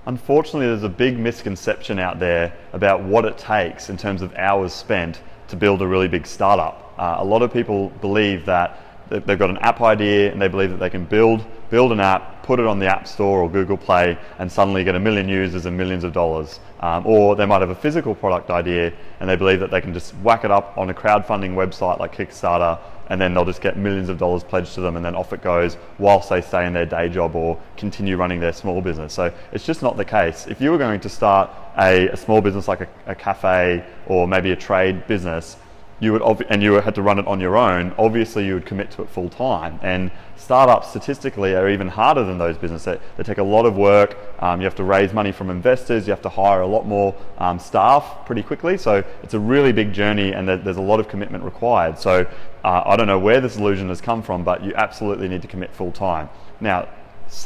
Unfortunately, there's a big misconception out there about what it takes in terms of hours spent to build a really big startup. A lot of people believe that they've got an app idea and they believe that they can build an app, put it on the App Store or Google Play, and suddenly get 1 million users and millions of dollars. Or they might have a physical product idea and they believe that they can just whack it up on a crowdfunding website like Kickstarter, and then they'll just get millions of dollars pledged to them, and then off it goes whilst they stay in their day job or continue running their small business. So it's just not the case. If you were going to start a small business like a cafe or maybe a trade business, and you had to run it on your own, obviously you would commit to it full time. And startups statistically are even harder than those businesses. They take a lot of work. You have to raise money from investors. You have to hire a lot more staff pretty quickly. So it's a really big journey, and there's a lot of commitment required. So I don't know where this illusion has come from, but you absolutely need to commit full time. Now,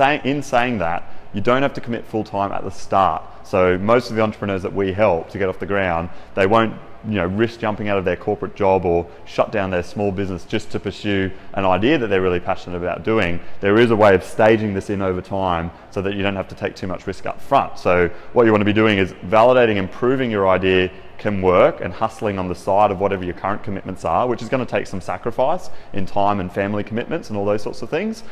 in saying that, you don't have to commit full time at the start. So most of the entrepreneurs that we help to get off the ground, they won't risk jumping out of their corporate job or shut down their small business just to pursue an idea that they're really passionate about doing. There is a way of staging this in over time so that you don't have to take too much risk up front. So what you want to be doing is validating and proving your idea can work and hustling on the side of whatever your current commitments are, which is going to take some sacrifice in time and family commitments and all those sorts of things.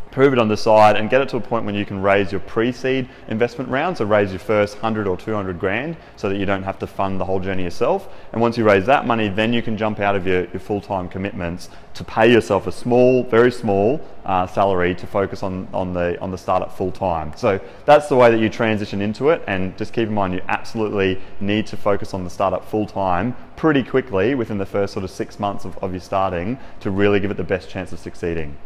Prove it on the side and get it to a point when you can raise your pre-seed investment round, so raise your first 100 or 200 grand so that you don't have to fund the whole journey yourself. And once you raise that money, then you can jump out of your full-time commitments to pay yourself a small, very small salary to focus on the startup full-time. So that's the way that you transition into it, and just keep in mind you absolutely need to focus on the startup full-time pretty quickly within the first sort of 6 months of you starting to really give it the best chance of succeeding.